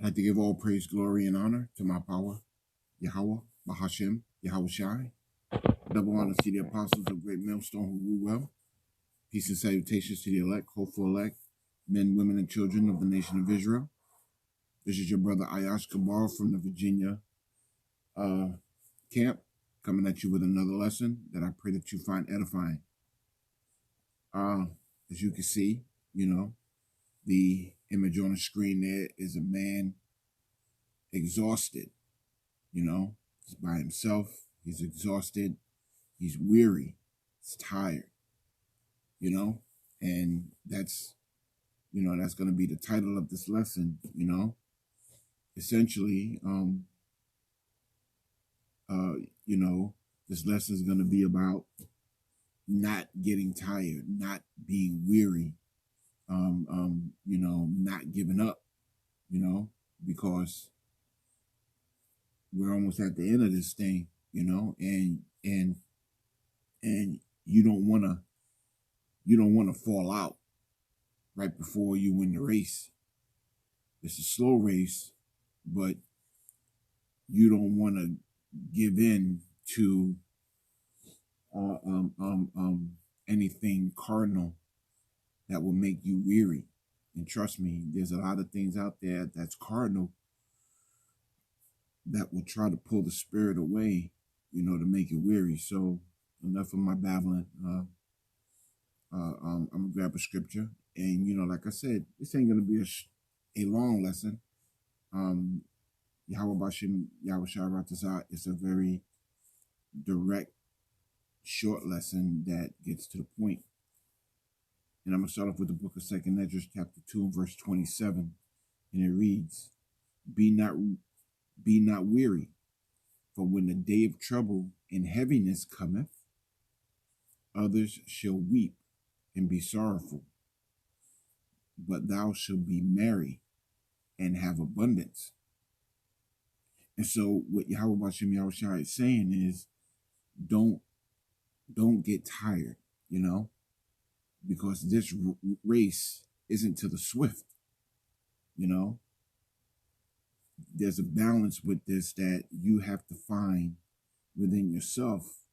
I'd like to give all praise, glory, and honor to my power, Yahweh, Bahashem, Yahweh Shai. Double honors to the apostles of Great Millstone who rule well. Peace and salutations to the elect, hopeful elect, men, women, and children of the nation of Israel. This is your brother Ayash Kabar from the Virginia camp, coming at you with another lesson that I pray that you find edifying. As you can see, the image on the screen there is a man exhausted. He's by himself. He's exhausted. He's weary. He's tired. And that's going to be the title of this lesson. Essentially, this lesson is going to be about not getting tired, not being weary, not giving up, because we're almost at the end of this thing, and you don't want to fall out right before you win the race. It's a slow race, but you don't want to give in to anything cardinal that will make you weary. And trust me, there's a lot of things out there that's cardinal that will try to pull the spirit away, to make you weary. So enough of my babbling. I'm gonna grab a scripture, and like I said, this ain't gonna be a long lesson. Yahweh Bashim Yahweh Shai Ratazah is a very direct, short lesson that gets to the point. And I'm gonna start off with the book of 2nd Esdras, chapter 2, and verse 27, and it reads, Be not weary, for when the day of trouble and heaviness cometh, others shall weep and be sorrowful, but thou shalt be merry and have abundance. And so what Yahweh Bashim Yahweh Shai is saying is, don't get tired, because this race isn't to the swift. There's a balance with this that you have to find within yourself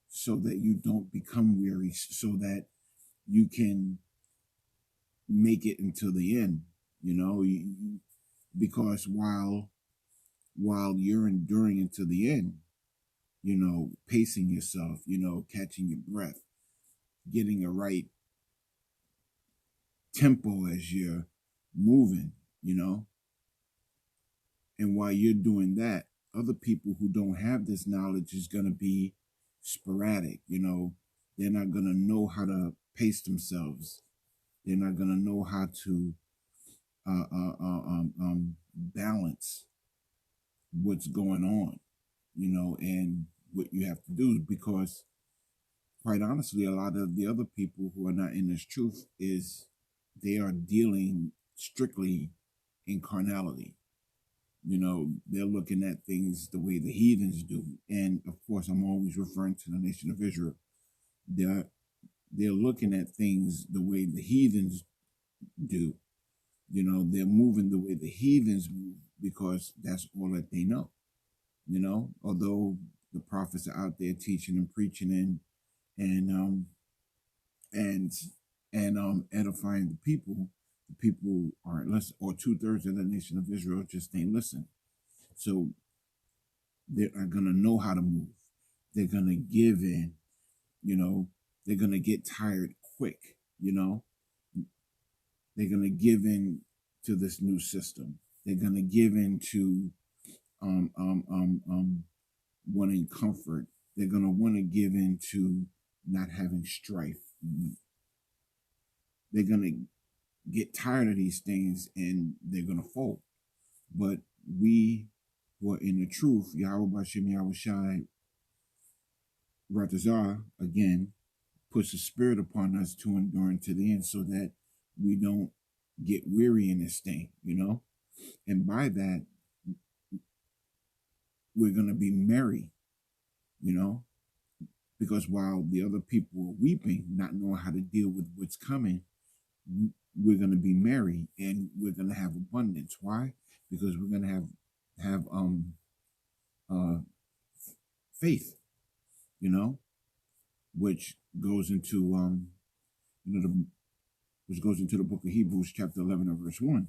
so that you don't become weary, so that you can make it until the end, because while you're enduring until the end, pacing yourself, catching your breath, getting a right tempo as you're moving, and while you're doing that, other people who don't have this knowledge is going to be sporadic. They're not going to know how to pace themselves. They're not going to know how to balance what's going on, and what you have to do, because quite honestly, a lot of the other people who are not in this truth is they are dealing strictly in carnality. They're looking at things the way the heathens do. And of course, I'm always referring to the nation of Israel. They're looking at things the way the heathens do. They're moving the way the heathens move because that's all that they know. Although the prophets are out there teaching and preaching and edifying the people aren't listening, or 2/3 of the nation of Israel just ain't listening. So they are gonna know how to move. They're gonna give in. They're gonna get tired quick. They're gonna give in to this new system. They're gonna give in to wanting comfort. They're gonna want to give in to not having strife. They're gonna get tired of these things and they're gonna fold. But we who are in the truth, Yahweh Bashim Yahweh Shai Ratazah, again, puts a spirit upon us to endure to the end so that we don't get weary in this thing, And by that, we're going to be merry, because while the other people are weeping, not knowing how to deal with what's coming, we're going to be merry and we're going to have abundance. Why? because we're gonna have uh faith, you know, which goes into you know the which goes into the book of Hebrews chapter 11 and verse 1,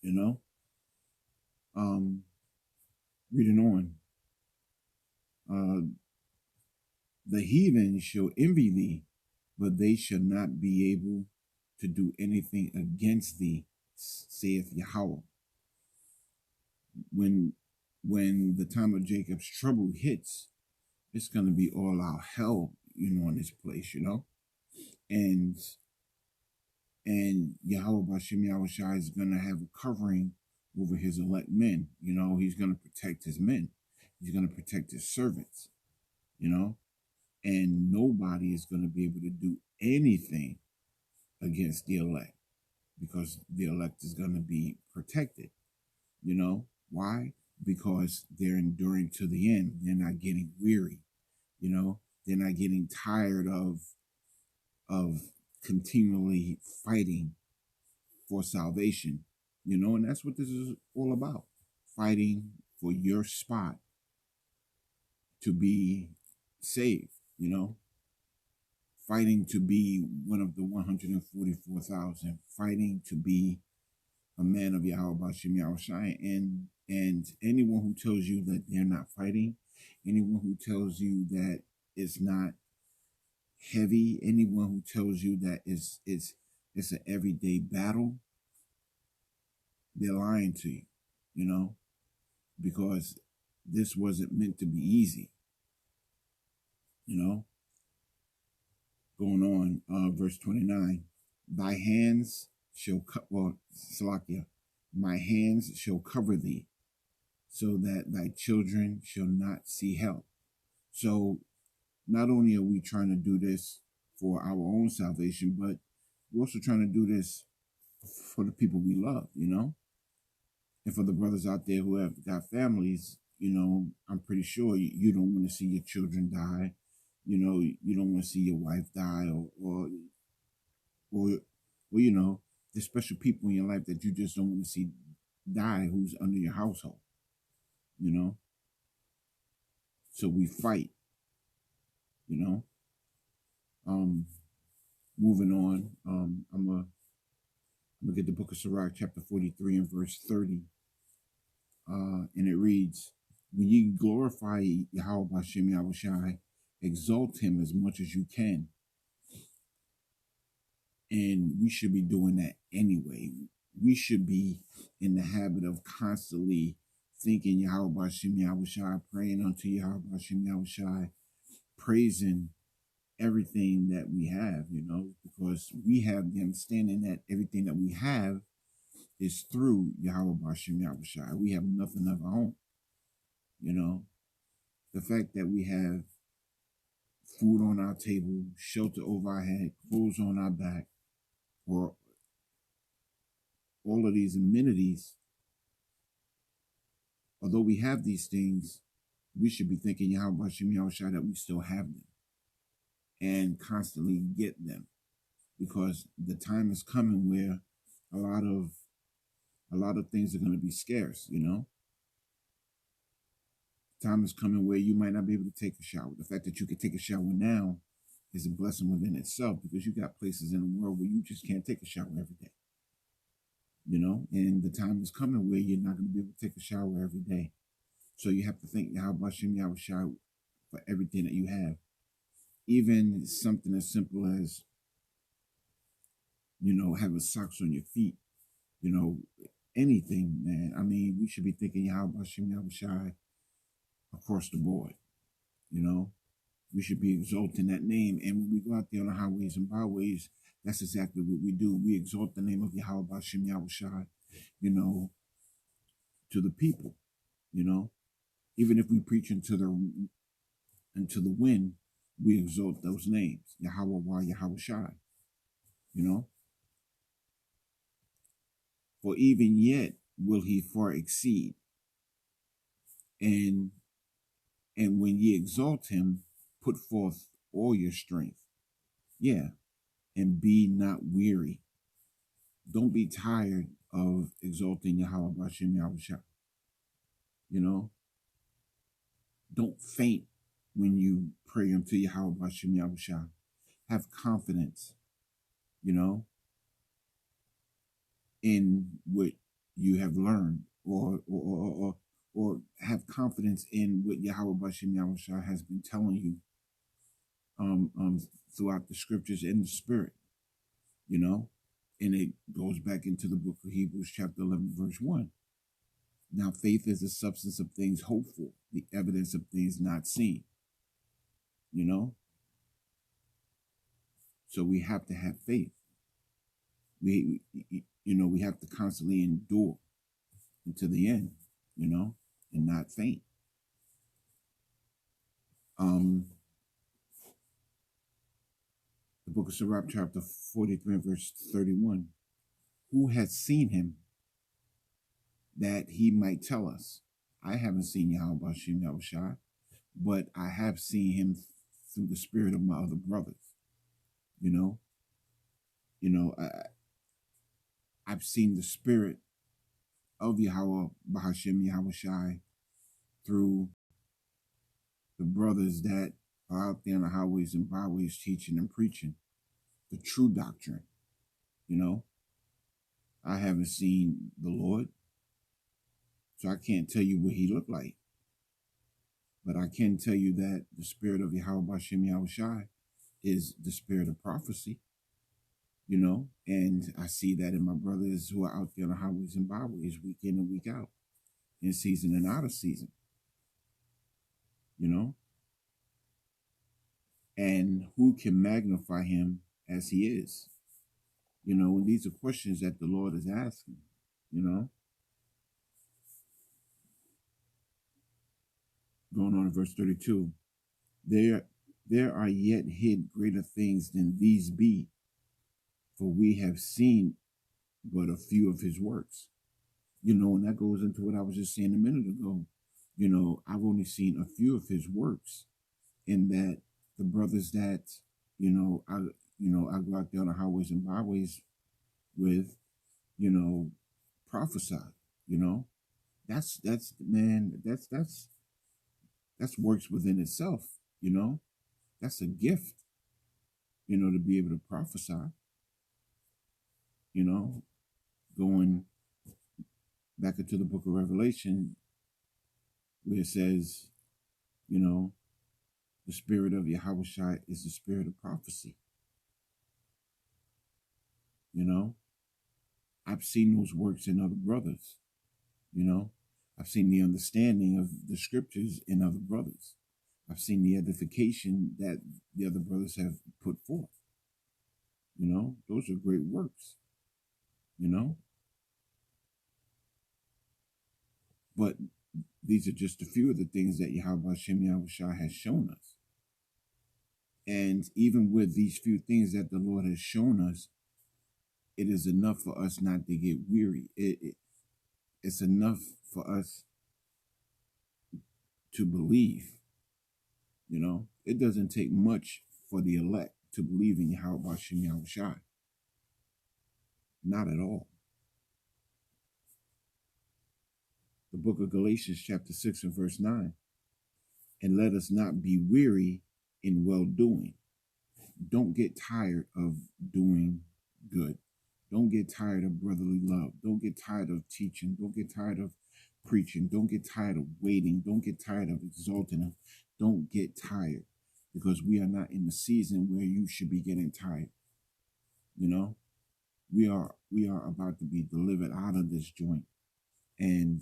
you know. Um Reading on. The heathen shall envy thee, but they shall not be able to do anything against thee, saith Yahweh. When the time of Jacob's trouble hits, it's gonna be all out hell, in this place, And Yahweh Bashem Yahushai is gonna have a covering over his elect men. He's gonna protect his men. He's gonna protect his servants, and nobody is gonna be able to do anything against the elect because the elect is gonna be protected. Why? Because they're enduring to the end. They're not getting weary. They're not getting tired of continually fighting for salvation. And that's what this is all about. Fighting for your spot to be saved, fighting to be one of the 144,000, fighting to be a man of Yahweh Bashem Yahushai. And anyone who tells you that they're not fighting, anyone who tells you that it's not heavy, anyone who tells you that it's an everyday battle, they're lying to you, because this wasn't meant to be easy. Going on, verse 29, thy hands shall Salakia, my hands shall cover thee, so that thy children shall not see hell. So not only are we trying to do this for our own salvation, but we're also trying to do this for the people we love, and for the brothers out there who have got families. I'm pretty sure you don't want to see your children die. You don't want to see your wife die, or there's special people in your life that you just don't want to see die who's under your household. So we fight. Moving on. I'm gonna get the book of Sirach, chapter 43 and verse 30. And it reads, when ye glorify Yahweh Bashem Yahushai, exalt him as much as you can. And we should be doing that anyway. We should be in the habit of constantly thinking Yahweh Bashem Yahushai, praying unto Yahweh Bashem Yahushai, praising everything that we have, because we have the understanding that everything that we have is through Yahweh Bashem Yahushai. We have nothing of our own. The fact that we have food on our table, shelter over our head, clothes on our back, or all of these amenities, although we have these things, we should be thinking Yahweh Bashem Yahushai that we still have them and constantly get them, because the time is coming where a lot of things are going to be scarce. Time is coming where you might not be able to take a shower. The fact that you can take a shower now is a blessing within itself, because you got places in the world where you just can't take a shower every day. And the time is coming where you're not going to be able to take a shower every day. So you have to thank Yahweh Bashem Yahushai for everything that you have. Even something as simple as, having socks on your feet, anything, man. I mean, we should be thinking Yahweh Bashem Yahushai across the board. We should be exalting that name. And when we go out there on the highways and byways, that's exactly what we do. We exalt the name of Yahweh Bashem Yahushai, to the people, Even if we preach into the wind, we exalt those names. Yahweh Wa Yahweh Shai. For even yet will he far exceed. And when ye exalt him, put forth all your strength. Yeah. And be not weary. Don't be tired of exalting Yahweh Bashem Yahushua. You know, don't faint when you pray unto Yahweh Bashem Yahushua. Have confidence, you know, in what you have learned, or have confidence in what Yahweh Bashem Yahushua has been telling you throughout the scriptures and the spirit, you know. And it goes back into the book of Hebrews chapter 11 verse 1. Now faith is the substance of things hoped for, the evidence of things not seen, you know. So we have to have faith. We we have to constantly endure until the end, you know, and not faint. The book of Sirach, chapter 43, verse 31. Who has seen him that he might tell us? I haven't seen Yahweh Bashem Yahushua, but I have seen him through the spirit of my other brothers. I've seen the spirit of Yahweh Bashem Yahushua through the brothers that are out there on the highways and byways teaching and preaching the true doctrine. I haven't seen the Lord, so I can't tell you what he looked like. But I can tell you that the spirit of Yahweh Bashem Yahushua is the spirit of prophecy, and I see that in my brothers who are out there on the highways and byways week in and week out, in season and out of season, and who can magnify him as he is? And these are questions that the Lord is asking, Going on in verse 32, there are yet hid greater things than these be, for we have seen but a few of his works. And that goes into what I was just saying a minute ago. I've only seen a few of his works, in that the brothers that, I go out there on the highways and byways with, prophesy, that's works within itself, that's a gift, to be able to prophesy, going back into the book of Revelation, where it says, the spirit of Yahushua is the spirit of prophecy. I've seen those works in other brothers. I've seen the understanding of the scriptures in other brothers. I've seen the edification that the other brothers have put forth. Those are great works. But these are just a few of the things that Yahweh Bashem Yahushua has shown us. And even with these few things that the Lord has shown us, it is enough for us not to get weary. It's enough for us to believe. It doesn't take much for the elect to believe in Yahweh Bashem Yahushua. Not at all. The book of Galatians chapter 6 and verse 9. And let us not be weary in well-doing. Don't get tired of doing good. Don't get tired of brotherly love. Don't get tired of teaching. Don't get tired of preaching. Don't get tired of waiting. Don't get tired of exalting him. Don't get tired, because we are not in the season where you should be getting tired. We are about to be delivered out of this joint. And,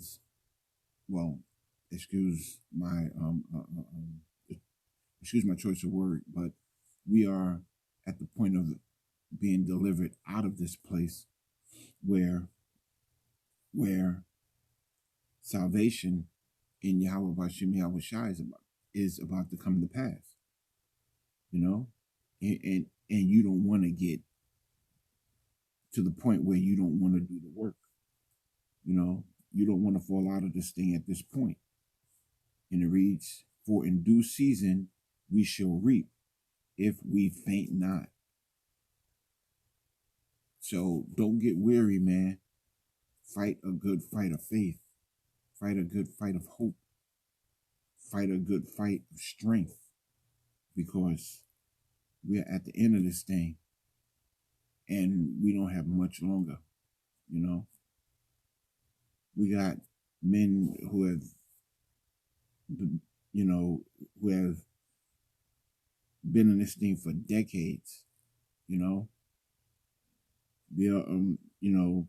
well, excuse my choice of word, but we are at the point of being delivered out of this place where salvation in Yahweh Bashem Yahushua is about to come to pass. And you don't want to get to the point where you don't want to do the work. You don't want to fall out of this thing at this point. And it reads, for in due season we shall reap if we faint not. So don't get weary, man. Fight a good fight of faith. Fight a good fight of hope. Fight a good fight of strength. Because we're at the end of this thing. And we don't have much longer, you know. We got men who have, you know, who have been in this thing for decades, you know. We are, you know,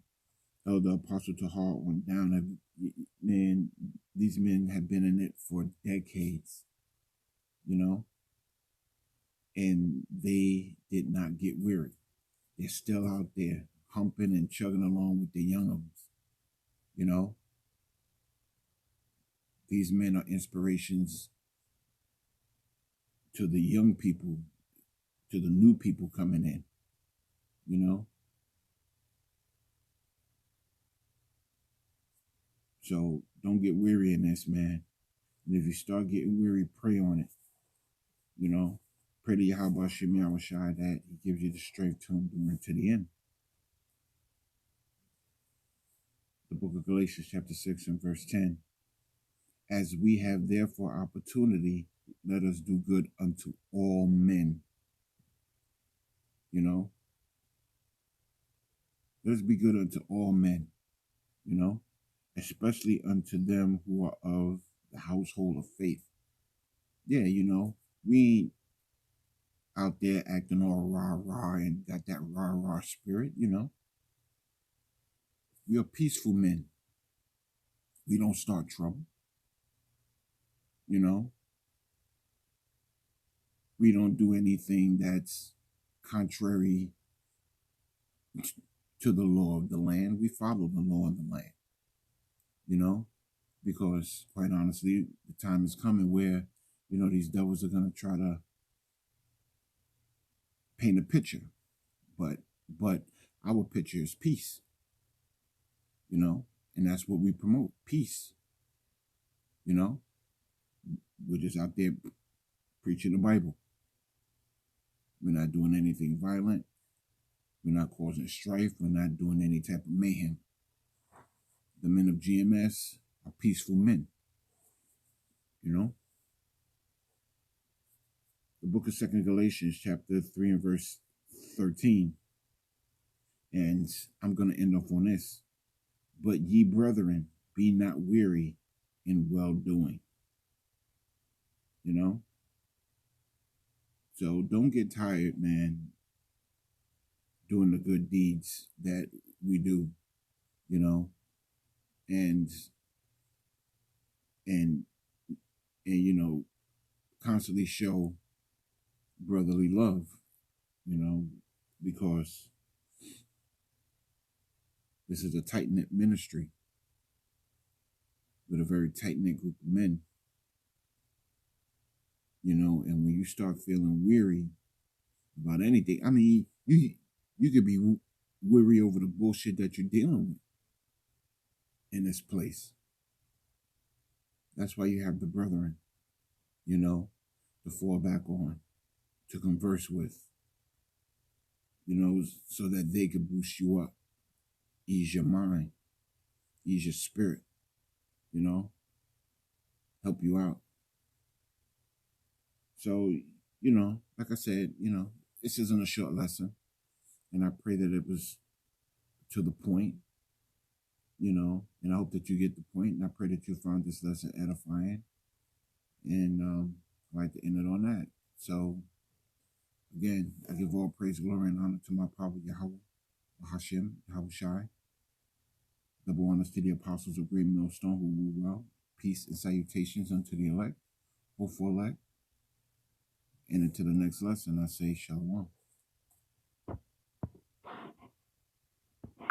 Elder Apostle Tahar went down. Man, these men have been in it for decades, you know, and they did not get weary. They're still out there humping and chugging along with the young ones, you know. These men are inspirations to the young people, to the new people coming in, you know. So don't get weary in this, man. And if you start getting weary, pray on it, you know. Pray to Yahweh Shem Yahushua that he gives you the strength to endure to the end. The book of Galatians chapter 6 and verse 10. As we have therefore opportunity, let us do good unto all men. You know? Let us be good unto all men, you know? Especially unto them who are of the household of faith. Yeah, you know, we ain't out there acting all rah-rah and got that rah-rah spirit, you know? We are peaceful men. We don't start trouble. You know, we don't do anything that's contrary to the law of the land. We follow the law of the land, you know, because quite honestly, the time is coming where, you know, these devils are going to try to paint a picture, but our picture is peace, you know, and that's what we promote, peace, you know. We're just out there preaching the Bible. We're not doing anything violent. We're not causing strife. We're not doing any type of mayhem. The men of GMS are peaceful men, you know. The book of 2 Galatians chapter 3 and verse 13. And I'm going to end off on this. But ye brethren, be not weary in well-doing. You know? So don't get tired, man, doing the good deeds that we do, you know? And you know, constantly show brotherly love, you know, because this is a tight-knit ministry with a very tight-knit group of men, you know, and when you start feeling weary about anything, I mean, you could be weary over the bullshit that you're dealing with in this place. That's why you have the brethren, you know, to fall back on, to converse with, you know, so that they could boost you up, ease your mind, ease your spirit, you know, help you out. So, you know, like I said, you know, this isn't a short lesson, and I pray that it was to the point, you know, and I hope that you get the point, and I pray that you found this lesson edifying, and I'd like to end it on that. So, again, I give all praise, glory, and honor to my Papa Yahweh, Hashem, Yahushai. Double honors to the apostles of Great Millstone who rule well. Peace and salutations unto the elect, hopeful elect. And until the next lesson, I say shalom.